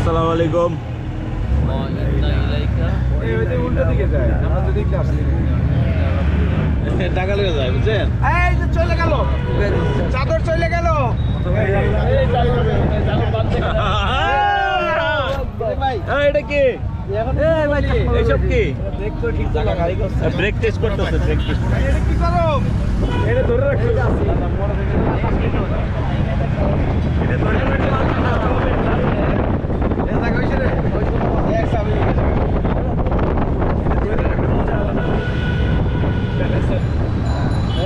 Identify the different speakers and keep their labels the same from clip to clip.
Speaker 1: আসসালামু আলাইকুম। টাকা লেগে যায় বুঝছেন?
Speaker 2: এই যে চলে গেল, চাদর চলে গেল।
Speaker 1: এটা কি? এইসব কি? ব্রেক টেস্ট করতেছে, ব্রেক টেস্ট।
Speaker 2: এটা কি করো? এটা ধরে রাখো। এটা ধরে রাখো। এটা কইছে রে। এক সাবি গেছে।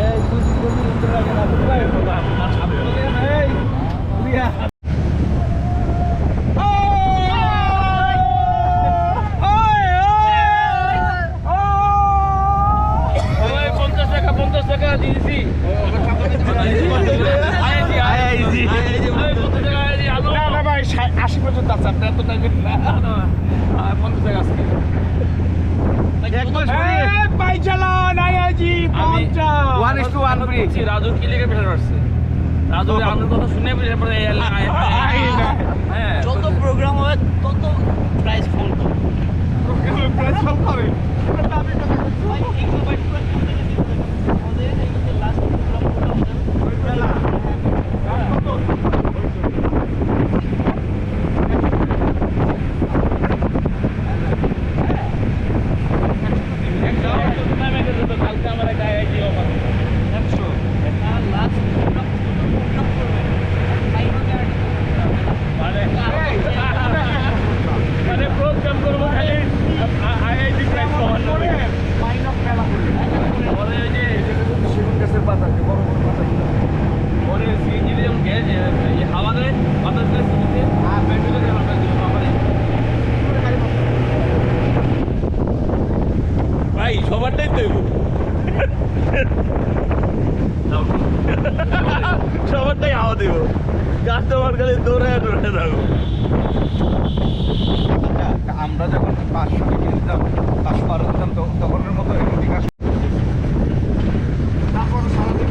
Speaker 2: এই কুচি কুচি উত্তর লাগে না। ভাই এই লিয়া
Speaker 3: রাজু কি লেগে প্রেশার পাচ্ছে? রাজু আমার কথা শুনে প্রেশার পড়ে
Speaker 4: যত প্রোগ্রাম হয় তত প্রাইস ফোন করে।
Speaker 1: ভাই সবারটাই তো সবারটাই হাওয়া দিব। কাস্টমার খালি দৌড়ে দৌড়ে থাকবো।
Speaker 2: আমরা যখন 500 কিনতাম 512 দিতাম তখনের মতো বিকাশ তারপর সারাদিন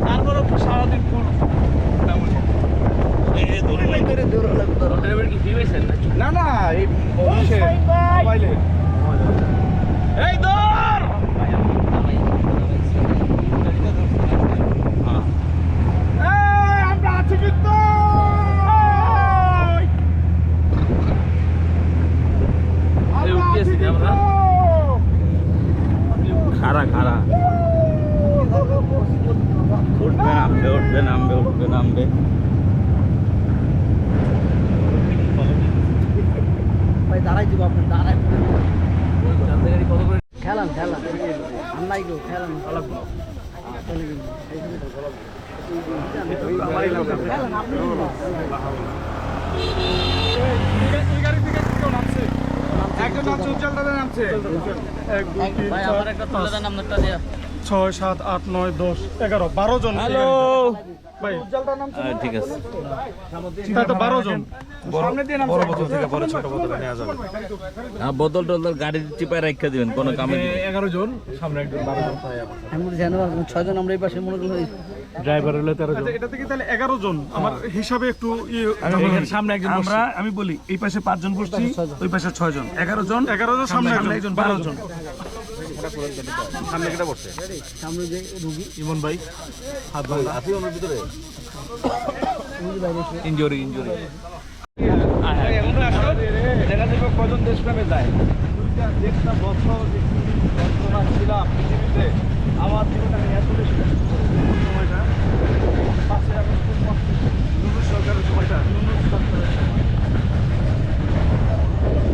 Speaker 2: তারপরে সারাদিন ফুল না না এই মোবাইলে এই দৌড় আমরা আছি কিন্তু
Speaker 1: খারা খারা উঠবে নামবে উঠবে নামবে উঠবে নামবে।
Speaker 4: ভাই দাঁড়াই দিব, আপনি দাঁড়াই খেলান খেলান নাই গো খেলান
Speaker 2: একজন নামছে উজ্জ্বল দাদা নামছে
Speaker 5: 6, 7, 8, 9, 10, 11, 12 জন।
Speaker 1: হ্যালো
Speaker 5: ভাই
Speaker 1: ঠিক আছে।
Speaker 5: তাই তো 12 জন।
Speaker 2: সামনে দিয়ে নামছে
Speaker 5: বড় বোতল থেকে পরে ছোট বোতলে নেওয়া যাবে।
Speaker 1: বোতল টোতল গাড়ির চিপায় রেখে দিবেন, কোনো কামে দিবেন।
Speaker 5: 11 জন সামনে একজন 12 জন পাই আমরা।
Speaker 4: আমি জানো 6 জন আমরা এই পাশে মনে করি
Speaker 5: ড্রাইভার হলো 13 জন। এটা থেকে তাহলে 11 জন। আমার হিসাবে একটু এখানে সামনে একজন আমরা আমি বলি এই পাশে 5 জন বসছি, ওই পাশে 6 জন। 11 জন সামনে একজন 12 জন।
Speaker 2: সামনে কেটে বসছে
Speaker 4: সামনে যে রুগী
Speaker 5: ইমন ভাই হাত ভাই
Speaker 2: আছে ওর ভিতরে
Speaker 1: ইনজুরি
Speaker 2: এখন আসো দেখা যাবে কজন দেশ প্রেমে যায়। দেশটা বছর বর্তমান ছিলাম পৃথিবীতে আমার জীবনটা এত বেশি সময়টা 5 আগস্ট সরকারের সময়টা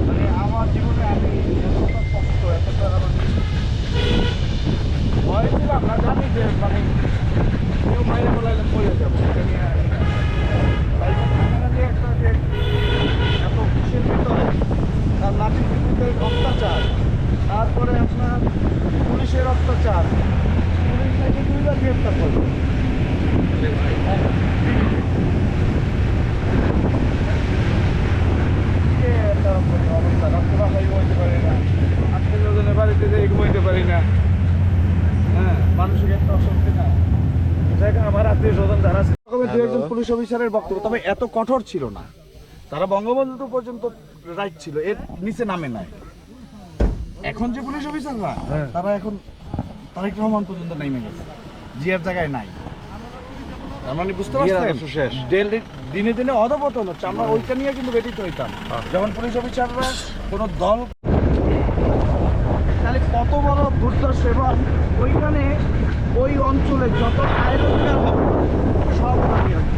Speaker 2: মানে আমার জীবনে আমি এতটা কষ্ট এতটা ভয় ছিলাম না, জানি যে মানে কেউ মাইরে বলাইলে মরে যাবো এত খুশির ভিতরে তার লাঠির ভিতরে অত্যাচার, তারপরে আপনার পুলিশের অত্যাচার, পুলিশ নাকি 2 বার গ্রেপ্তার করবে। অবস্থা রাস্তা হইতে পারে না। আজকে পারি না। হ্যাঁ, মানসিক একটা অশান্তি না।
Speaker 5: জায়গা আমার আত্মীয় স্বজন যারা আছে
Speaker 2: তবে দু একজন পুলিশ অফিসারের বক্তব্য, তবে এত কঠোর ছিল না। তারা বঙ্গবন্ধু পর্যন্ত রাইট ছিল, এর নিচে নামে নাই। এখন যে পুলিশ অফিসাররা তারা এখন তারেক রহমান পর্যন্ত নেমে গেছে, জিয়ার জায়গায় নাই। তার মানে বুঝতে পারছেন দিনে দিনে অধপতন হচ্ছে। আমরা ওইটা নিয়ে কিন্তু ব্যতীত হইতাম যখন পুলিশ অফিসাররা কোনো দল, তাহলে কত বড় দুর্দর্শ। এবং ওইখানে ওই অঞ্চলে যত আয় রোজগার হবে সব হারিয়ে যাবে।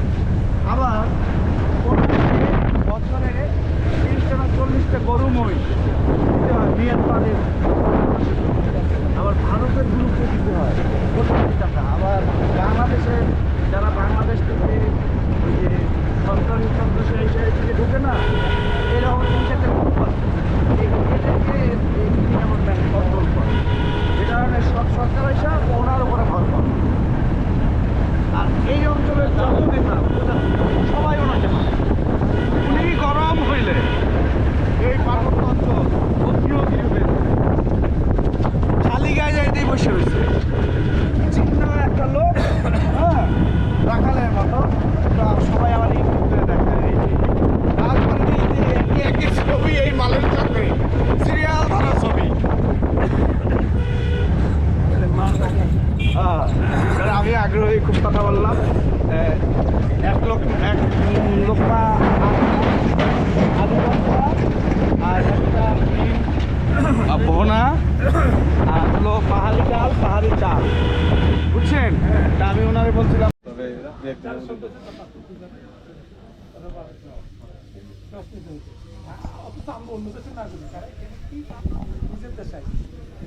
Speaker 2: আবার বছরে 30টা না 40টা গরু মই দিতে হয় মিয়ানমারের, আবার ভারতের গ্রুপে দিতে হয় কোটি কোটি টাকা। আবার বাংলাদেশে যারা বাংলাদেশ থেকে ওই যে সরকারি সদস্য হিসেবে থেকে ঢুকে না, এরকম 3-4টা গ্রুপ আছে, এদেরকে আমার ব্যাংক কন্ট্রোল করে। যে কারণে সব সরকার হিসাব ওনার উপরে ভর করে। আর এই অঞ্চলের যত নেতা সবাই ওনাকে মানে। উনি গরম হইলে এই পার্বত্য অঞ্চল খালি গায়ে যাইতেই বসে রয়েছে। চিহ্ন একটা লোক, হ্যাঁ, রাখালের মতো সবাই আমার ইউটিউবে দেখে একই ছবি, এই মালের চাকরি সিরিয়াল ধরা ছবি। আমি আগ্রহী খুব কথা বললাম। এক লোকটা আর একটা ভোনা আর হলো পাহাড়ি চাল, পাহাড়ি চাল, বুঝছেন? তা আমি ওনারে বলছিলাম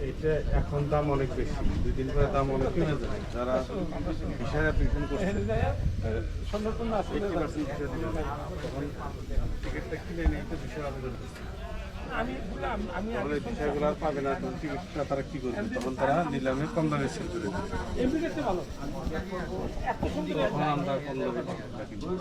Speaker 6: এটা এখন দাম অনেক বেশি, 2 দিন পরে দাম অনেক কমে যাবে। যারা বিষয় অ্যাপ্লিকেশন করছে 80% বিষয় দিল, তখন টিকিটটা কিনে নিয়ে একটা বিষয় আবেদন করছে। তাহলে বিষয়গুলো আর পাবে না, তখন টিকিটটা তারা কি করবে? তখন তারা নিলামে কম দামে সেল করে দেবে। তখন আমরা কম দামে টিকিটটা কিনবো।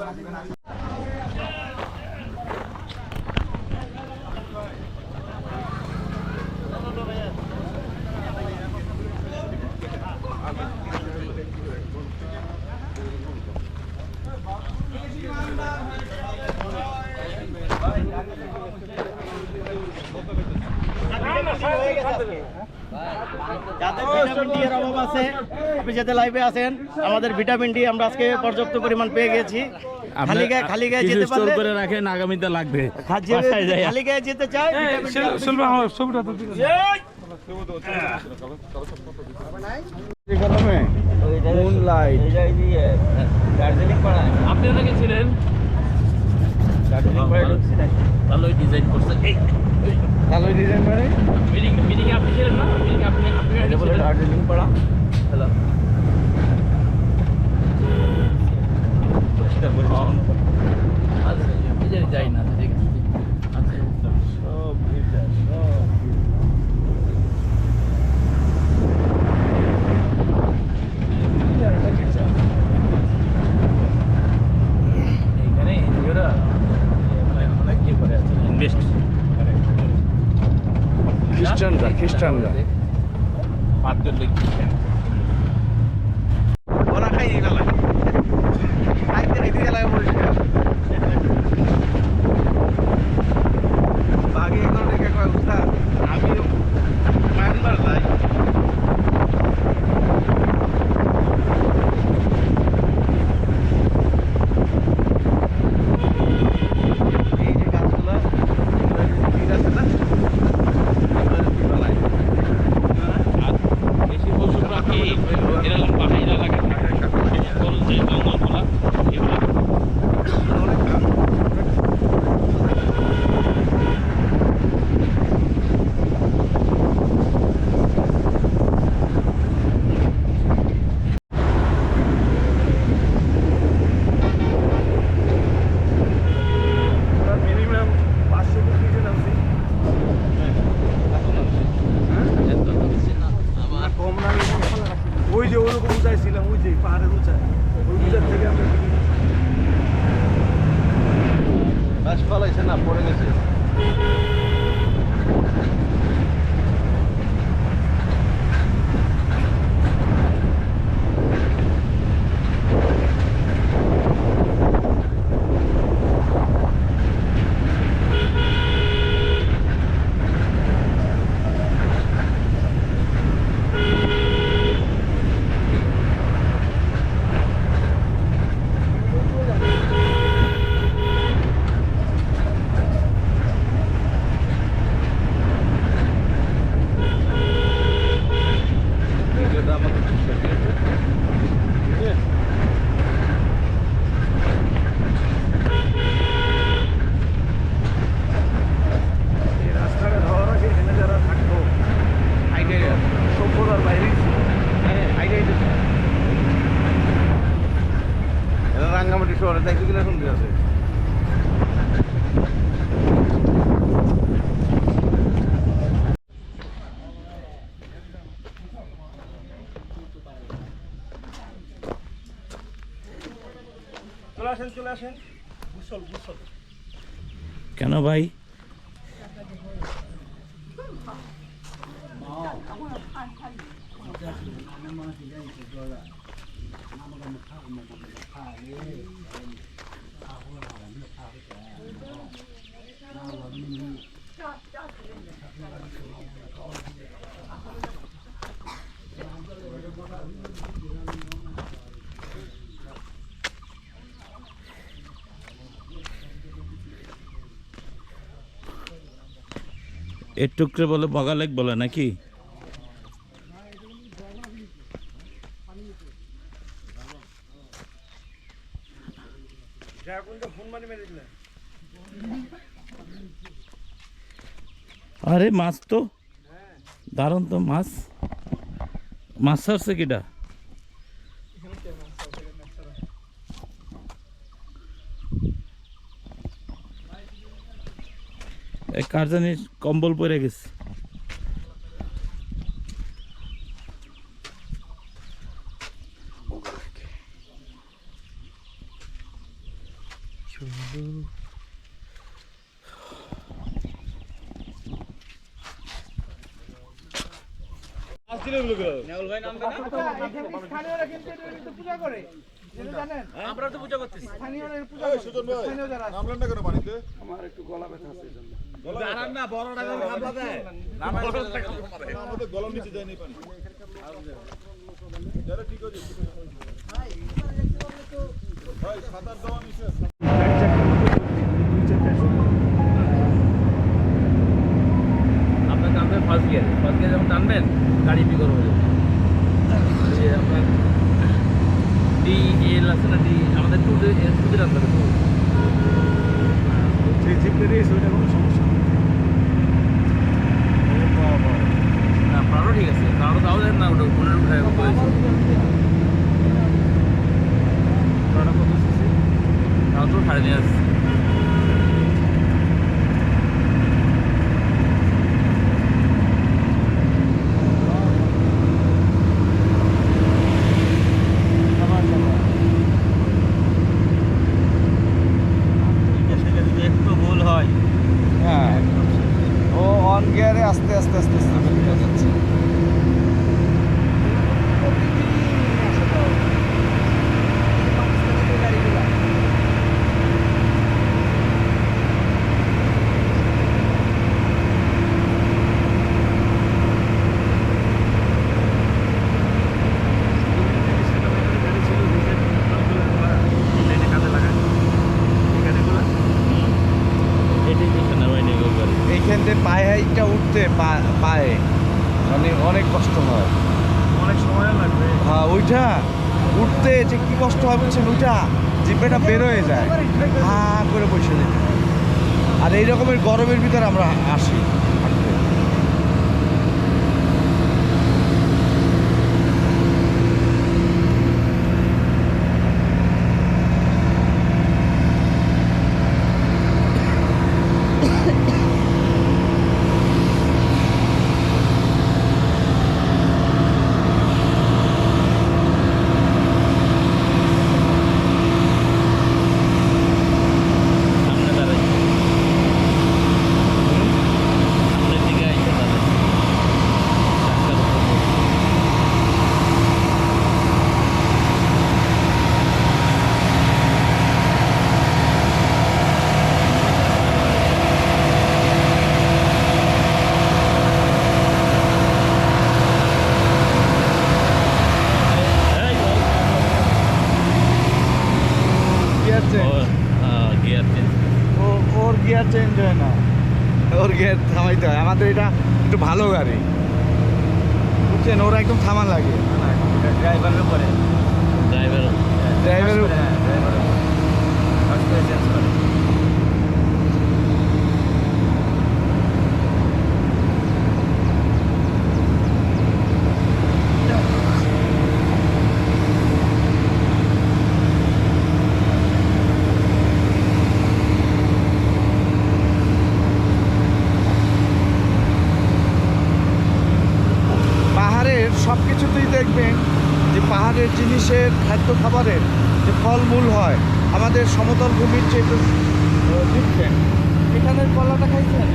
Speaker 7: যাদের ভিটামিন ডি এর অভাব আছে, আপনি যাতে লাইভে আছেন, আমাদের ভিটামিন ডি আমরা আজকে পর্যাপ্ত পরিমাণ পেয়ে গেছি। খালি গায়ে যেতে পারলে
Speaker 3: করে রাখেন, আগামীতে লাগবে।
Speaker 7: খালি গায়ে যেতে চাই
Speaker 3: আপনি ওনাকে ছিলেন, ভালোই ডিজাইন করছে।
Speaker 2: ভালোই ডিজাইন করে
Speaker 3: মিটিং আপনি ছিলেন না? মিটিং আপনি
Speaker 2: দার্জিলিং পাড়া।
Speaker 3: হ্যালো, আচ্ছা যাই না, ঠিক আছে। আচ্ছা,
Speaker 2: সব ভিজা, সব
Speaker 3: এইখানে এনজিওরা অনেক ইয়ে করে আছে, ইনভেস্ট
Speaker 2: খ্রিস্টানরা
Speaker 3: পাঁচজন লোক
Speaker 7: ওরা খাই দিতে লাগে, খাইতে দিতে লাগে পরিষ্কার। বাঘে এগুলো দেখে কয় উস্তাদ আমিও মায়ানমার যাই। এই যে গাছগুলো আছে না,
Speaker 3: বেশি পশু পাখি এরকম পাহাড়ি এলাকা থাকে, জঙ্গলগুলা এগুলো
Speaker 2: করে তাই কিনা শুনতে আছে
Speaker 5: চলে আসেন গুসল
Speaker 1: কেন ভাই? এর টুকরে বলে বগালেক বলে নাকি? আরে মাছ তো দারুণ তো মাছ ছাড়ছে কিটা? কার জানি কম্বল পরে গেছে।
Speaker 3: আমরা তো পূজা করতেছি।
Speaker 2: আমার একটু গলা ব্যথা আছে
Speaker 3: আপনার টানবেন ফার্স্ট গিয়ারে যখন টানবেন গাড়ি বিকর হয়ে যাবে। আপনার DL আছে না, আমাদের টুতে টানতে হবে।
Speaker 5: যে জিপে রেস ওইটা কোনো সমস্যা নেই।
Speaker 3: না প্রাণও ঠিক আছে, প্রাণও তাও দেন না, ওটা মনে উঠায় তাও তো 3.5 আসছে।
Speaker 1: একটু ভুল হয়
Speaker 2: হ্যাঁ ও অন গিয়ারে আস্তে আস্তে আস্তে আস্তে বেরিয়ে যাচ্ছে এইখান থেকে পায়ে হাইটটা উঠতে পায়ে মানে অনেক কষ্ট হয়,
Speaker 5: অনেক সময় লাগবে।
Speaker 2: হ্যাঁ ওইটা উঠতে যে কি কষ্ট হয় বলছেন, ওইটা জিব্বাটা বের হয়ে যায়, হা করে বসে যেতে হয়। আর এই রকমের গরমের ভিতরে আমরা আসি হাঁটতে।
Speaker 1: সামনে দাঁড়াই, সামনের দিকে আইসা দাঁড়াই।
Speaker 2: Gear change,
Speaker 1: gear change.
Speaker 2: ওর গিয়ার চেঞ্জ হয় না, ওর গিয়ার থামাইতে হয়। আমাদের এটা একটু ভালো গাড়ি বুঝছেন, ওরা একদম থামান লাগে।
Speaker 3: ড্রাইভারের উপরে
Speaker 1: ড্রাইভার
Speaker 2: ড্রাইভারের
Speaker 3: চেঞ্জ করে।
Speaker 2: এর সব কিছুতেই দেখবেন যে পাহাড়ের জিনিসের খাদ্য খাবারের যে ফলমূল হয় আমাদের সমতল ভূমির যে ডিফারেন্ট। এখানের কলাটা খাইছেন?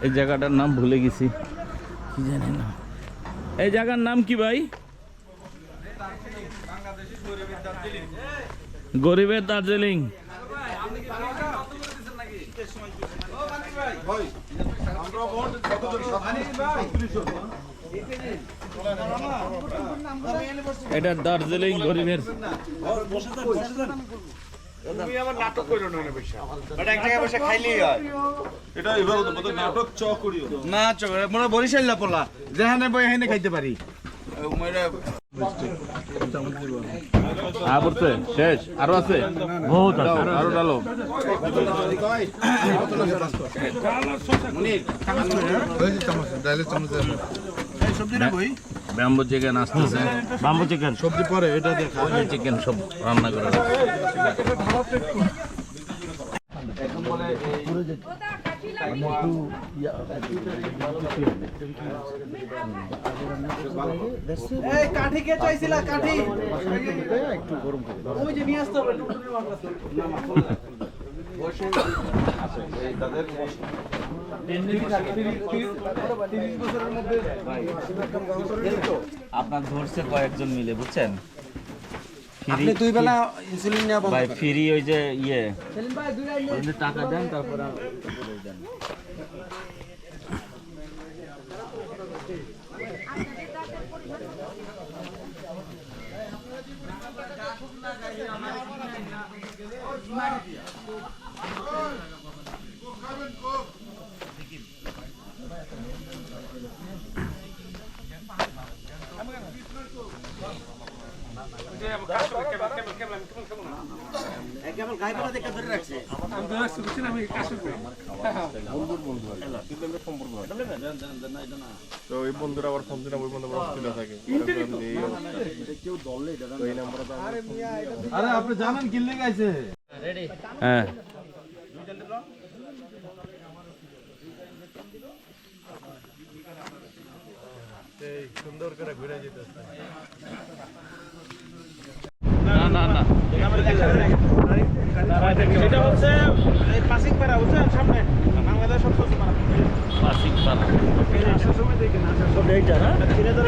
Speaker 3: এই জায়গাটার নাম ভুলে গেছি, কি জানি না। এই জায়গার নাম কি ভাই? গরিবের দার্জিলিং। এটা দার্জিলিং গরিবের।
Speaker 2: তুমি আবার নাটক করো না পয়সা বাট এক জায়গায় বসে খাইলেই হয়।
Speaker 6: এটা এবার মতো নাটক চ করিও
Speaker 2: না চল মনে বরিশাল না পোলা যেখানে বই এখানে খাইতে পারি।
Speaker 3: পড়ছে শেষ, আরো আছে বহুত আছে, আরো ডালো। ব্যাম্বো চিকেন আসতেছে,
Speaker 1: বাম্বু চিকেন
Speaker 6: সবজি পরে এটা দেখা
Speaker 3: চিকেন সব রান্না করে।
Speaker 7: কাঠি কে চাইছিল কাঠি একটু গরম করে ওই যে নিয়ে আসতে হবে
Speaker 3: আপনার ধরছে কয়েকজন মিলে, বুঝছেন?
Speaker 7: আপনি দুই বেলা ইনসুলিন নেওয়া বন্ধ
Speaker 3: ভাই
Speaker 7: করেন।
Speaker 3: ফ্রি ওই যে ইয়ে
Speaker 7: সেলিম ভাই দুই লাইন
Speaker 3: ওই যে টাকা দেন, তারপরে দেন।
Speaker 7: কেবল গাইবালা দেখে ধরে রাখছে
Speaker 6: তো ওই বন্ধুরা আবার ফোন দিন ওই বন্ধু আবার অস্থির থাকে
Speaker 2: আরে আপনি জানেন কিনলে গাইছে
Speaker 3: হ্যাঁ
Speaker 6: সুন্দর করে ঘুরে যেতে
Speaker 3: না না না
Speaker 2: এটা হচ্ছে এই পাসিং পাড়া বুঝছেন সামনে বাংলাদেশ সব কিছু পাড়া
Speaker 3: পাসিং পাড়া।
Speaker 2: আসার সময় দেখেন আসার সময় এইটা না 3000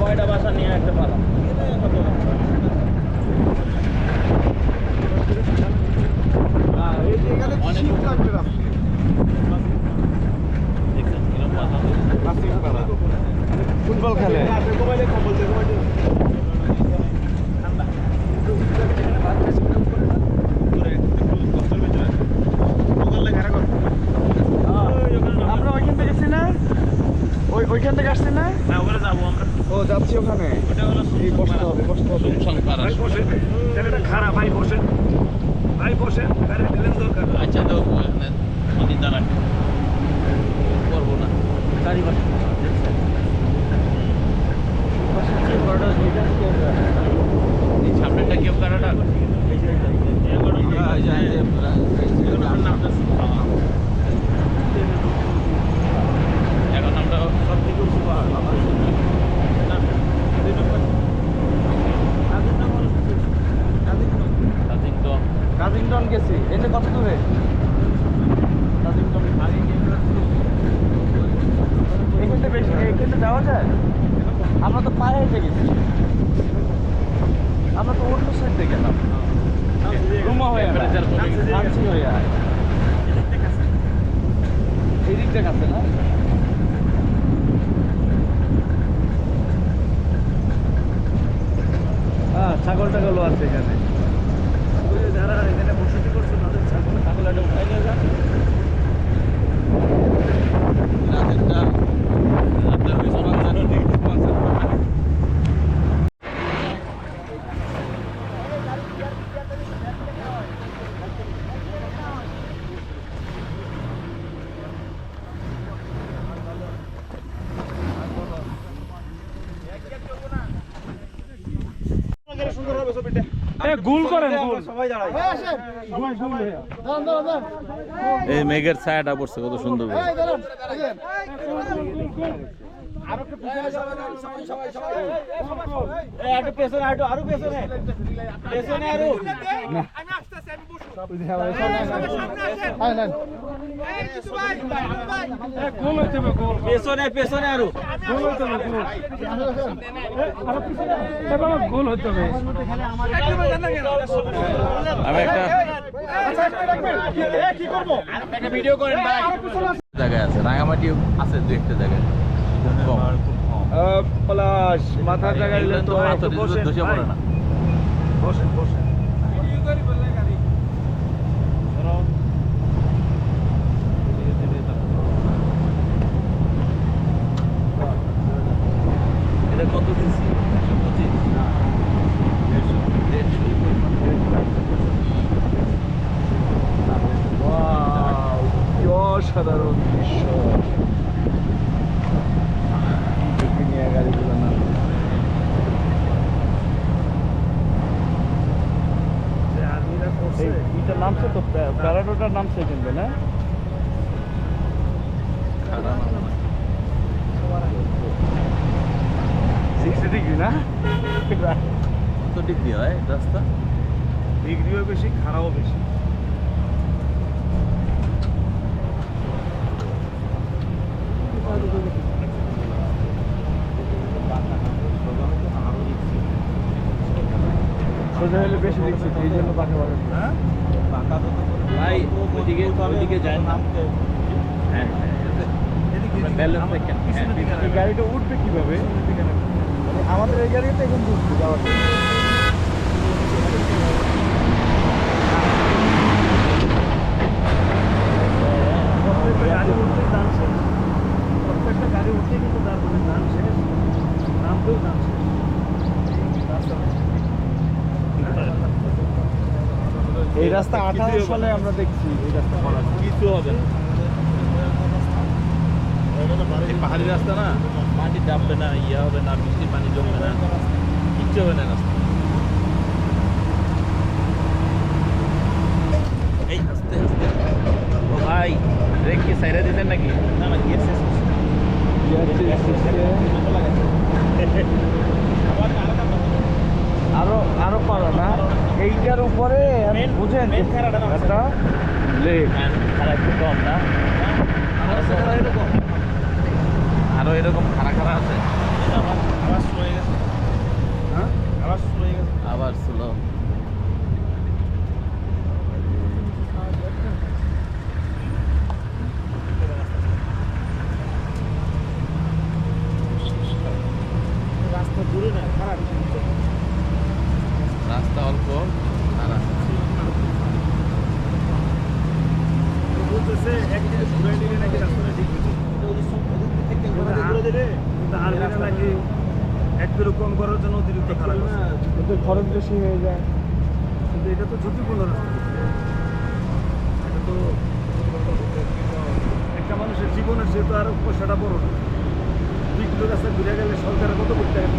Speaker 3: কয়টা বাসা নিয়ে একটা পাড়া।
Speaker 2: এই যে এখানে শীত লাগবে না
Speaker 3: দেখছেন কিরকম পাতা?
Speaker 2: পাসিং পাড়া ফুটবল খেলে মোবাইলে কম্বল দে মোবাইলে ঠান্ডা আমরা ওইখান থেকে আসছি না ওইখান থেকে আসছি না
Speaker 1: ওখানে যাবো আমরা।
Speaker 2: ও যাচ্ছি ওখানে এই বসতে হবে
Speaker 3: সুমসাং পাড়া।
Speaker 1: ভাই বসেন, জায়গাটা খারাপ, ভাই বসেন, ভাই বসেন, গাড়ি দিলেন দরকার।
Speaker 3: আচ্ছা তো নদী দাঁড়ান করবো না গাড়ি বাসা সামনেটা কেউ কারাটা এখন আমরা সব থেকে
Speaker 2: কাজিংটন গেছি এটা কত দূরে কাজিংটন এখানে বেশি এখানে যাওয়া যায়
Speaker 3: আমরা তো পায়ে এসে গেছি, আমরা তো অন্য সাইড থেকে গেলাম রুমা হয়ে নামছি হয়ে এই দিকটা কাছে না।
Speaker 2: হ্যাঁ, ছাগল টাগলও আছে এখানে।
Speaker 5: যারা এখানে বসতি করছে তাদের ছাগল
Speaker 3: ছাগলটা উঠাই নিয়ে যান।
Speaker 5: গোল করেন গোল।
Speaker 2: সবাই দাঁড়াই।
Speaker 1: এই মেঘের ছায়াটা পড়ছে কত সুন্দর করে।
Speaker 2: একটু পেছনে, আরো পেছনে, পেছনে আরো।
Speaker 5: গোল হইতে হবে গোল।
Speaker 2: পেছনে, পেছনে আরো।
Speaker 5: গোল হইতে হবে গোল। এ বাবা গোল হইতে হবে।
Speaker 1: আমি একটা
Speaker 2: ভিডিও করেন ভাই।
Speaker 1: জায়গায় আছে, রাঙামাটি আছে দু একটা জায়গায় খুব কম।
Speaker 2: পলাশ মাথার জায়গায়
Speaker 1: এগুলো তো
Speaker 2: তো
Speaker 1: পাথর, এগুলো ধসে পড়ে না।
Speaker 5: বসেন বসেন।
Speaker 1: এটা কত সিসি? 125? 150?
Speaker 2: অসাধারণ দৃশ্য। ঝুঁকি নিয়ে গাড়িগুলো না।
Speaker 5: যে আর্মিরা করছে
Speaker 2: এটা নামছে তো, প্যারাডোটার নামছে কিন্তু না।
Speaker 1: খারাপ না মনে হয়।
Speaker 5: 60 ডিগ্রি না?
Speaker 1: কত ডিগ্রি হয় রাস্তা?
Speaker 5: ডিগ্রিও বেশি, খারাপও বেশি।
Speaker 2: সোজা হলে বেশি দেখছি, এই জন্য পাখি বলে।
Speaker 5: হ্যাঁ?
Speaker 3: ভাই ওইদিকে যায় না। হ্যাঁ ব্যালেন্স দেখেন।
Speaker 2: এই গাড়িটা উঠবে কিভাবে? আমাদের এই গাড়িতে এখন উঠবে যাওয়ার জন্য।
Speaker 5: প্রত্যেকটা গাড়ি উঠতেই দাম শেষ। প্রত্যেকটা গাড়ি উঠতেই কিন্তু দাম শেষ। নামতেও দাম শেষ।
Speaker 2: এই রাস্তা 18 সালে আমরা দেখছি এই রাস্তা করা।
Speaker 3: কিছু হবে না, এই পাহাড়ি রাস্তা না, মাটি ডাববে না, ইয়ে হবে না, বৃষ্টির পানি জমবে না, কিচ্ছু হবে না রাস্তা। এই আস্তে আস্তে। ও ভাই ব্রেক কি সাইডে দিতেন নাকি? না না, গিয়ে শেষ করছি।
Speaker 2: আরো পারা না এইটার উপরে বুঝেন একটা লেক।
Speaker 3: খারাপ একটু কম না, আরো এরকম খাড়া খাড়া আছে। আবার স্লো হয়ে গেছে।
Speaker 2: হ্যাঁ
Speaker 3: আবার স্লো হয়ে গেছে।
Speaker 1: আবার স্লো।
Speaker 2: রাস্তা দূরে না, খারাপ।
Speaker 1: রাস্তা অল্প খারাপ।
Speaker 5: বলতেছে একদিকে ঘুরে নিলে নাকি রাস্তাটা ঠিক হয়েছে। কিন্তু আর্মিরা নাকি 1 কিলো কম করার জন্য অতিরিক্ত খারাপ আছে।
Speaker 2: ওদের খরচ বেশি হয়ে যায়।
Speaker 5: কিন্তু এটা তো ঝুঁকিপূর্ণ রাস্তা। এটা তো একটা মানুষের জীবনের যেহেতু আর পয়সাটা বড় না। 2 কিলো রাস্তা ঘুরে গেলে সরকারের কত করতে হবে?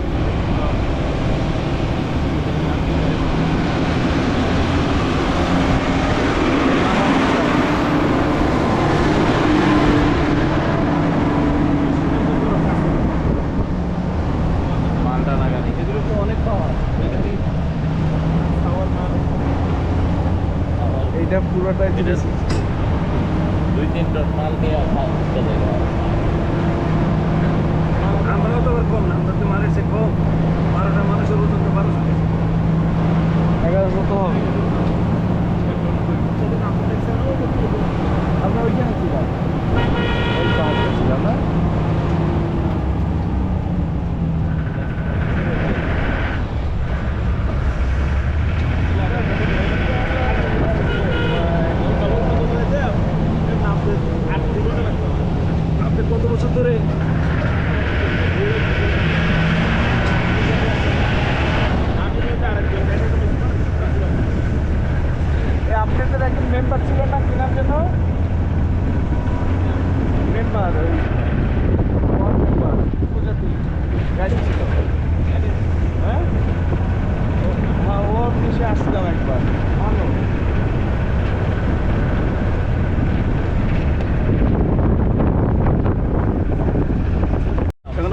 Speaker 1: মালটা লাগানি।
Speaker 2: এগুলো তো অনেক পাওয়া। এইটা পুরোটাই
Speaker 3: এটা 2-3 টন মাল নিয়ে একটা জায়গা।
Speaker 5: আমরাও তো আবার কম না, আমরা তো মারের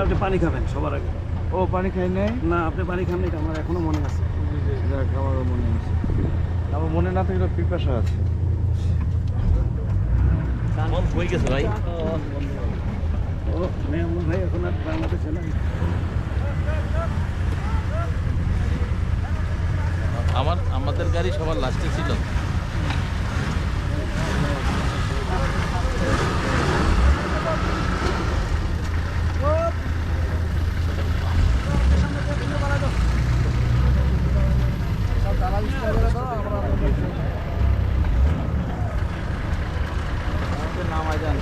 Speaker 5: আপনি পানি খাবেন সবার আগে।
Speaker 2: ও পানি খাই নাই,
Speaker 5: না আপনি পানি খান এটা আমার এখনো মনে আছে।
Speaker 2: যাক আমারও মনে আছে, আমার মনে না থাকলে পিপাসা আছে।
Speaker 1: মন হয়ে গেছে ভাই।
Speaker 5: ও মেহমান ভাই এখন আর বাংলাদেশে নাই।
Speaker 3: আমাদের গাড়ি সবার লাস্টে ছিল।
Speaker 2: নামাই যান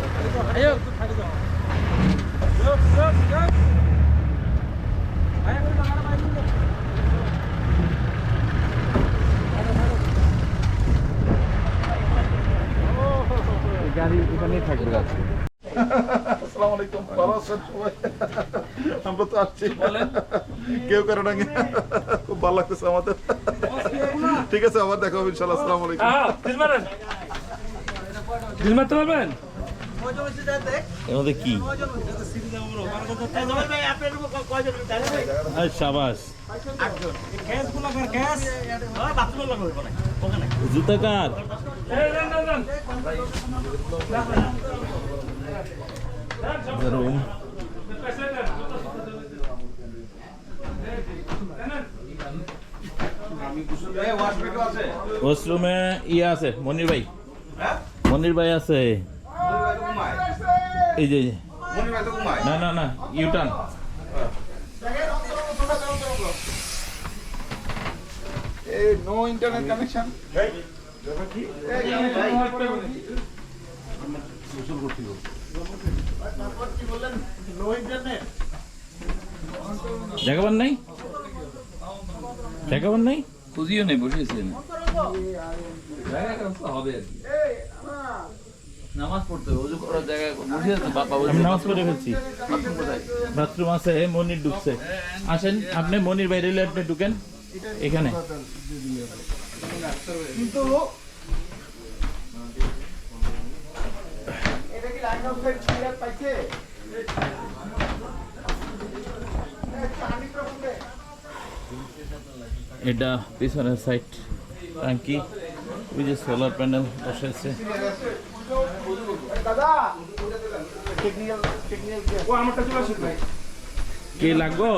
Speaker 2: গাড়ি এখানেই থাকবে আছে।
Speaker 6: আসসালামু আলাইকুম, ভালো আছেন সবাই? আমরা তো আসছি, কেউ করে না, খুব ভালো লাগতেছে আমাদের। ঠিক আছে, আবার দেখা হবে ইনশাআল্লাহ। আসসালামু আলাইকুম।
Speaker 5: দিল মারতে পারবেন?
Speaker 1: এর মধ্যে কি? শাবাশ। জুতা কার? ওয়াশরুমে ইয়ে আছে, মনির ভাই। মনির ভাই আছে। এই যে না না না, ইউটার্ন।
Speaker 6: No internet connection.
Speaker 1: দেখাবার নাই? দেখাবার নাই?
Speaker 3: খুঁজিও নেই, বসেছেন হবে আর কি। নামাজ পড়তে হবে, ওযু করার জায়গায় বসে আছে। বাবা
Speaker 1: আমি নামাজ পড়ে ফেলছি। বাথরুম আছে, মনির ঢুকছে। আসেন আপনি, মনির বাইরে এলে আপনি ঢুকেন এখানে। এটা পিছনের সাইড ট্যাঙ্কি, ওই যে সোলার প্যানেল বসেছে। কে লাগবো?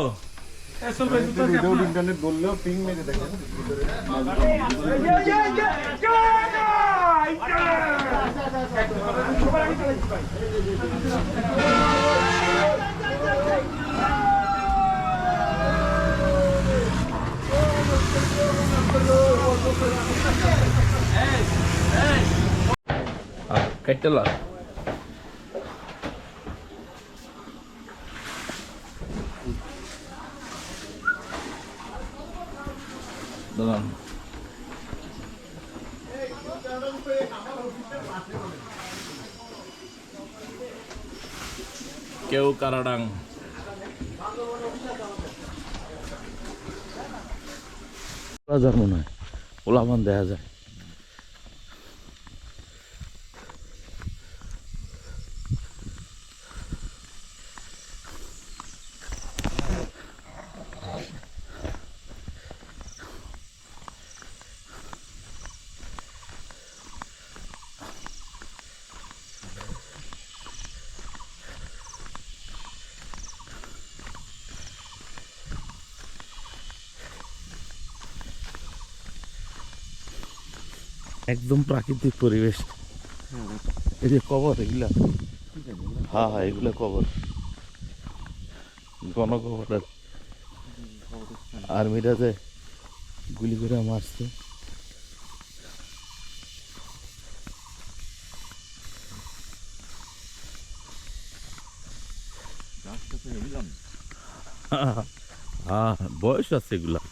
Speaker 6: ইন্টারনেট বললেও পিং মেরে দেখেন।
Speaker 3: কাটলা দাঁড়ান।
Speaker 1: কেউ কারাডাং। মনে হয় ওলামান দেখা যায়। একদম প্রাকৃতিক পরিবেশ। এই যে কবর, এগুলা হ্যাঁ হ্যাঁ এগুলা কবর, গণকবর। আর্মিরা যে গুলি করে মারছে। হ্যাঁ বয়স আছে এগুলা।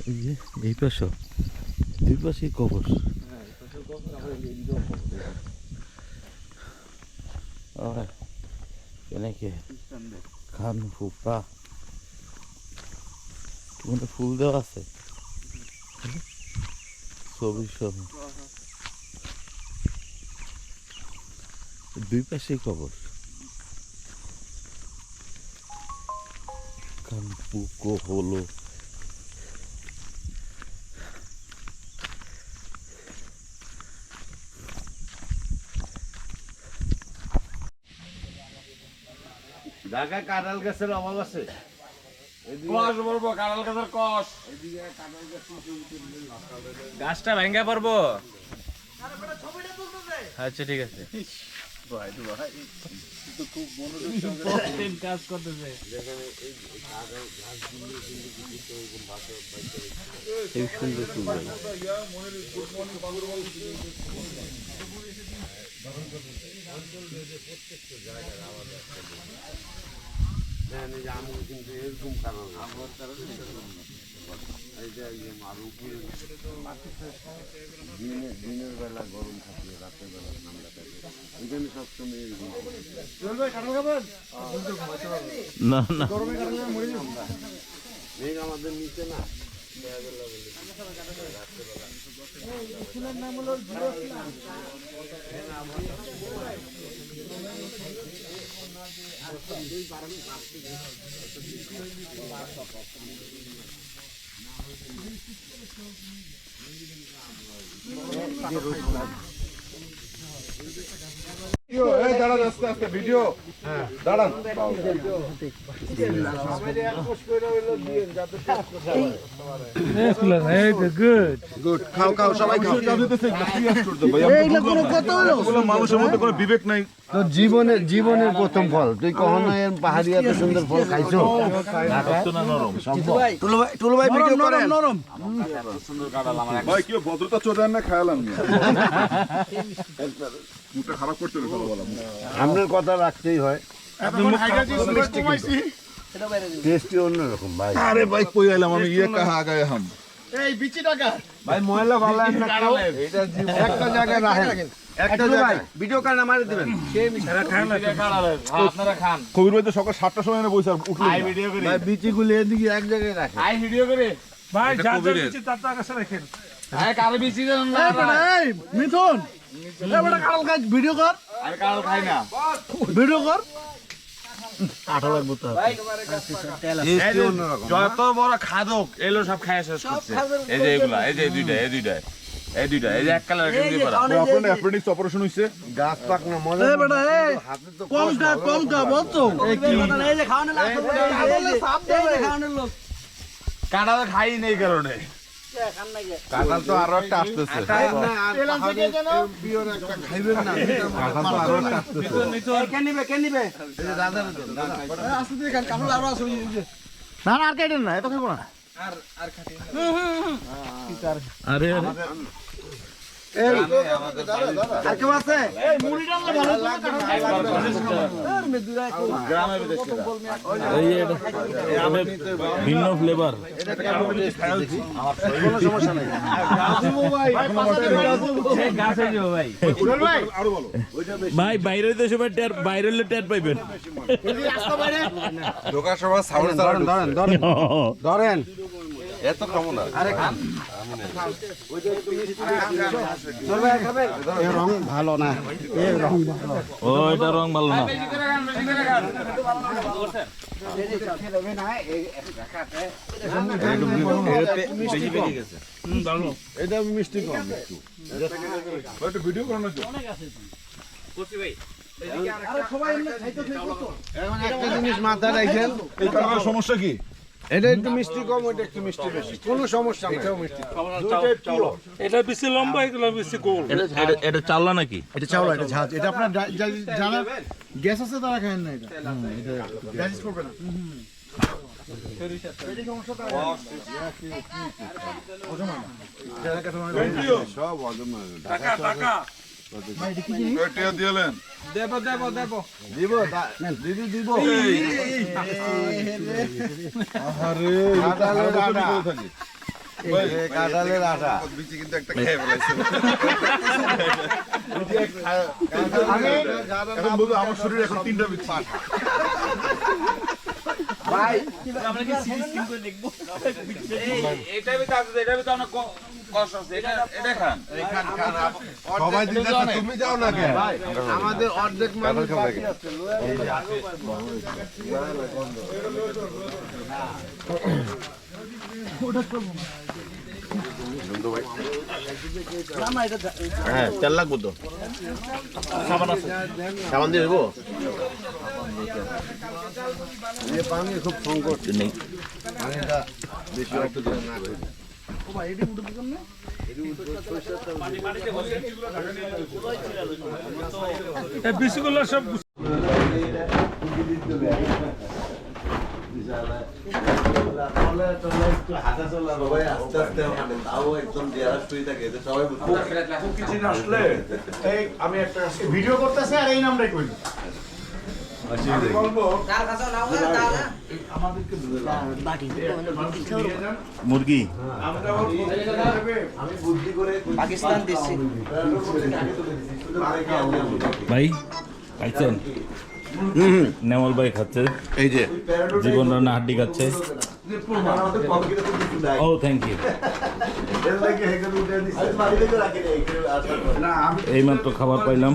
Speaker 1: এই যে এই পাশে দুই পাশে কবর। এনেকে খান ফুপা মধ্যে ফুল দেওয়া আছে, ছবি সব। দুই পাশে কবর। কাম্পুকো হলো
Speaker 2: ঢাকা কাঁঠাল গাছের অভাব আছে।
Speaker 3: কষ বলবো, কাঁঠাল গাছের কষ। গাছটা ভেঙে পড়বো। আচ্ছা ঠিক আছে। কাজ করতেছে।
Speaker 2: দিনের বেলা গরম থাকে, রাতের বেলা ঠান্ডা থাকে, এখানে সবসময়
Speaker 1: না না
Speaker 2: মেঘ আমাদের নিচে না।
Speaker 6: দাঁড়ান, আস্তে আস্তে ভিডিও দাঁড়ান। গুড, খাও খাও সবাই খাও। মানুষের মধ্যে কোনো বিবেক নাই।
Speaker 2: তোর জীবনের প্রথম ফল, তুই কখনো এর পাহাড়ি এত সুন্দর ফল খাইছো? টুলু ভাই ভিডিও করেন।
Speaker 6: ভাই কি ভদ্রতা চোদান না খায়ালাম মুখটা খারাপ করতে
Speaker 2: আপনার কথা রাখতেই হয়, টেস্টি অন্যরকম ভাই।
Speaker 6: আরে ভাই কই আইলাম আমি, ইয়ে কাহা আগায় হাম।
Speaker 2: ভাই ময়লা ভালো একটা জায়গায় রাখেন, একটা জায়গায় ভিডিও কার নামারে দিবেন।
Speaker 3: আপনারা খান।
Speaker 6: কবির ভাই তো সকাল 7টার সময় এনে বসে আর উঠলো না।
Speaker 3: ভিডিও করি।
Speaker 2: ভাই বিচিগুলো এদিকে এক জায়গায় রাখেন।
Speaker 3: আই ভিডিও করি।
Speaker 5: ভাই যা যা নিচে তার কাছে রাখেন।
Speaker 3: আই কারো বেশি দেন না।
Speaker 4: মিথুন এবারে কাঁঠাল গাছ ভিডিও কর,
Speaker 3: আমি কারো খাই না।
Speaker 4: ভিডিও কর।
Speaker 3: যত বড় খাদক এলো সব খায় শেষ করছে। এই যে এগুলা, এই যে এই দুইটা, এই দুইটা, এই দুইটা, এই যে এক কালার কিন্তু করা।
Speaker 6: আপনার অ্যাপেন্ডিক্স অপারেশন হইছে।
Speaker 2: গাছ পাক না মজা।
Speaker 4: এই বেটা এই
Speaker 2: হাতে তো
Speaker 4: কম কা বলতো এই যে খাওয়ানোর লোক, এই যে খাওয়ানোর লোক
Speaker 3: কাঁটা তো খাই নেই কারণে।
Speaker 6: কাঁঠাল তো আরো একটা আসতেছে।
Speaker 2: খাইবেন না, আর পাহাড়ে পিওর একটা খাইবেন না।
Speaker 6: কাঁঠাল তো আরো একটা আসতেছে।
Speaker 4: কে নিবে
Speaker 2: এই যে দাদার দাদা
Speaker 4: আস্তে দিয়ে খান, কাঁঠাল আরো আছে না না আর কেটেন না, এত খাবো না।
Speaker 1: আরে
Speaker 2: আর কেউ আছে?
Speaker 4: এই মুড়ি ডালনা ভালো তো আর মেদুরা
Speaker 3: গ্রামে বিদেশে।
Speaker 1: এই যে এটা ভিন্ন ফ্লেভার।
Speaker 2: কোনো সমস্যা নাই।
Speaker 3: গাছে যাও ভাই।
Speaker 6: আরো বলো।
Speaker 1: ভাই বাইরে দেশে বাইরে হলে ট্যাট পাইবেন।
Speaker 6: ঢোকার সময় সাউন্ড
Speaker 2: ধরেন
Speaker 6: এত কমন না।
Speaker 2: আরে খান। এ রং ভালো না, এ রং ভালো।
Speaker 1: ও এটা রং ভালো না।
Speaker 3: বেশি করে খান, বেশি করে খান।
Speaker 2: এটা মিষ্টি কম একটু।
Speaker 6: একটু ভিডিও করানো তো।
Speaker 2: এখন একটা জিনিস মাথায় রাখেন,
Speaker 6: এই কারণে সমস্যা কি?
Speaker 2: এটা একটু মিষ্টি কম, ওটা একটু মিষ্টি বেশি, কোনো সমস্যা নেই। এটাও মিষ্টি, দুইটাই পিওর।
Speaker 5: এটা বেশি লম্বা, এগুলো বেশি গোল।
Speaker 1: এটা চাল্লা নাকি?
Speaker 7: এটা চাওলা, এটা ঝাঁজ, এটা আপনার যারা গ্যাস আছে তারা খায় না, এটা গ্যাস করবে না।
Speaker 6: সব হজম হয়।
Speaker 5: টাকা টাকা
Speaker 6: এটা দিলেন।
Speaker 3: দেব দেব দেব।
Speaker 2: দিব দিদি দিব।
Speaker 6: আরে
Speaker 2: কাঁঠালের আটা,
Speaker 6: থাকি।
Speaker 2: কাঁঠালের আটা।
Speaker 6: বিচি কিন্তু একটা খেয়ে ফেলাইছে। এখন বলতো আমার শরীরে এখন 3টা বিচি।
Speaker 3: এটা তো অনেক কষ্ট আছে এটা খান
Speaker 6: সবাই দিতে তুমি যাও না কেন আমাদের অর্ধেক মানুষ বাকি আছে
Speaker 7: হ্যাঁ তেল লাগবো তো সাবান দিয়ে দেবো
Speaker 6: পানি খুব সংকট
Speaker 7: নেই
Speaker 6: পানিটা বেশি একটু
Speaker 5: বেশিগুলো সব
Speaker 2: আমি একটা ভিডিও করতেছে আর এই নামটাই করি
Speaker 7: মুরগি
Speaker 4: পাকিস্তান দিচ্ছি
Speaker 1: ভাই খাইছেন নেমল ভাই খাচ্ছে
Speaker 7: এই যে
Speaker 1: জীবন রান্না হাড্ডি খাচ্ছে ও থ্যাংক ইউ এইমাত্র খাবার পাইলাম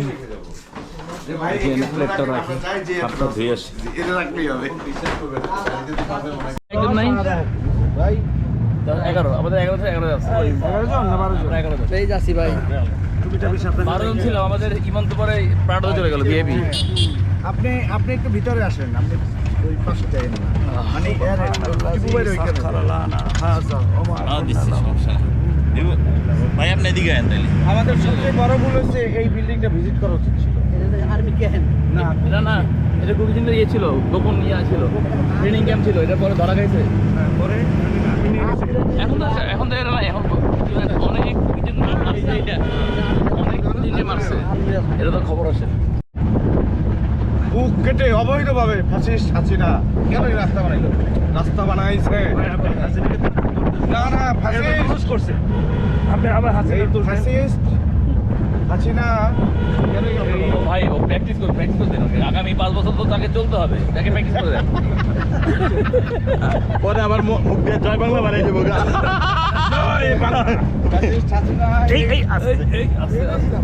Speaker 1: প্লেটটা রাখি হাতটা ধুয়ে আসি
Speaker 3: একদম নাই ভাই 11 আমাদের 11 থেকে 11 যাচ্ছে
Speaker 5: 11 জন না 12 জন
Speaker 3: 11 জন
Speaker 4: এই যাচ্ছি ভাই
Speaker 3: 12 জন ছিল আমাদের ইমান তো পরে প্রাডো চলে গেল বিএবি
Speaker 2: আপনি একটু ভিতরে আসেন আপনি ওই পাশে যাই না মানে
Speaker 1: দিচ্ছি সমস্যা নেই ভাই আপনি এদিকে আছেন তাইলে
Speaker 2: আমাদের সবচেয়ে বড় ভুল হচ্ছে এই বিল্ডিংটা ভিজিট করা উচিত ছিল
Speaker 4: আর্মি কেন
Speaker 3: না এটা না এটা কোভিড ইয়ে ছিল গোপন ইয়া ছিল ট্রেনিং ক্যাম্প ছিল এটা পরে ধরা খাইছে
Speaker 2: পরে
Speaker 3: এখন তো এটা না এখন অনেক কোভিড মারছে এটা অনেক কোভিড মারছে এটা তো খবর আছে
Speaker 2: বুক কেটে অবৈধভাবে ফ্যাসিস্ট হাসিনা কেন এই রাস্তা বানাইলো রাস্তা বানাইছে না না ফ্যাসিস্ট
Speaker 5: করছে আপনি আবার হাসি
Speaker 2: এই তো ফ্যাসিস্ট হাসিনা কেন
Speaker 3: ও ভাই ও প্র্যাকটিস করতে হবে আগামী 5 বছর তো তাকে চলতে হবে তাকে প্র্যাকটিস করে দেন
Speaker 7: পরে আবার মুখ দিয়ে জয় বাংলা বানাই দেবো
Speaker 2: ফ্যাসিস্ট হাসিনা
Speaker 5: এই আস্তে
Speaker 3: এই আস্তে আস্তে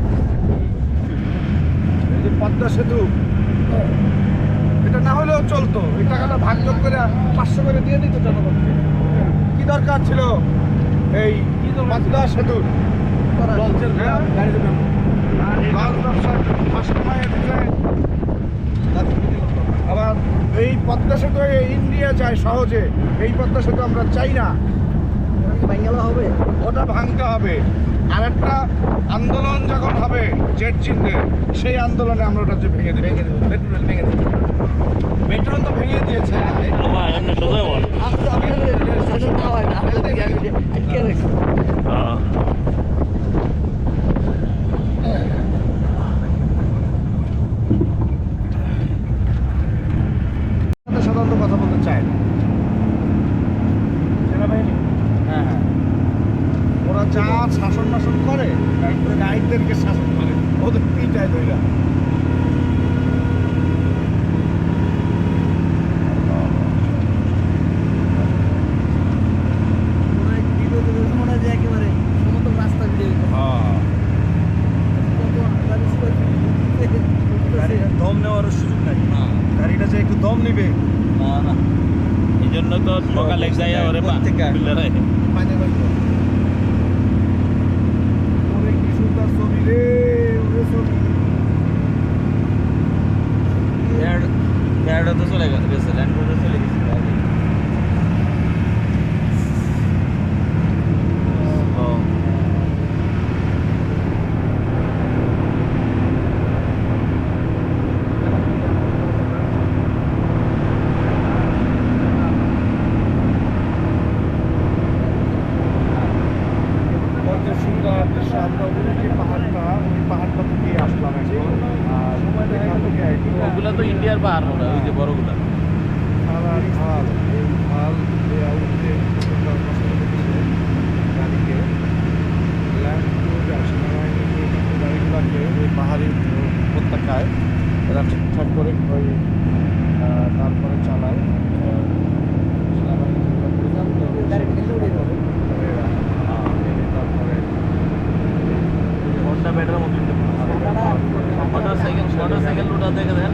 Speaker 2: এই যে পদ্মা সেতু এটা না হলেও চলতো এই টাকাটা ভাগ যোগ করে 500 করে দিয়ে দিত জনগণকে কি দরকার ছিল এই পদ্মা সেতু আবার এই পদ্মা সেতু ইন্ডিয়া যায় সহজে এই পদ্মা সেতু আমরা চাই না
Speaker 4: বাঙ্গালা হবে
Speaker 2: ওটা ভাঙতে হবে আর একটা আন্দোলন যখন হবে জেট চিহ্নে সেই আন্দোলনে আমরা ওটা যে ভেঙে দেবো মেট্রো তো ভেঙে দিয়েছে সাধারণত কথা বলতে চায় না
Speaker 5: সেনাবাহিনী
Speaker 2: হ্যাঁ হ্যাঁ ওরা যা শাসন মাসন করে তারপরে গাইডদেরকে শাসন করে ওদের পিটায় ধইরা
Speaker 4: মনে হয় যে একেবারে সমতল রাস্তা ভিডিও
Speaker 2: গাড়ির দম নেওয়ার সুযোগ নাই গাড়িটা যে একটু দম নিবে
Speaker 1: না না এই জন্য তো সকালে যাই ওরে বিল্ডারে
Speaker 2: ওরে কি সুন্দর ছবি রে ওরে ছবি
Speaker 3: প্যারাডো তো চলে গেছে ল্যান্ড রোডে চলে গেছে
Speaker 2: কত সুন্দর দৃশ্য আমরা ওই যে পাহাড়টা ওই পাহাড়টা থেকে আসলাম এখন আর এখান থেকে
Speaker 3: ওগুলা তো ইন্ডিয়ার পাহাড় মনে হয় ওই যে বড়গুলা
Speaker 2: সারা খাল এই খাল উঠে সুন্দর কষ্ট করছে গাড়িকে ল্যান্ড ক্রুজ আর সেনাবাহিনীর গাড়িগুলোকে ওই পাহাড়ি উপত্যকায় এরা ঠিকঠাক করে ওই তারপরে চালাই
Speaker 3: ঘন্টা ব্যাটার মতো মোটরসাইকেল লোটা দেখে দেন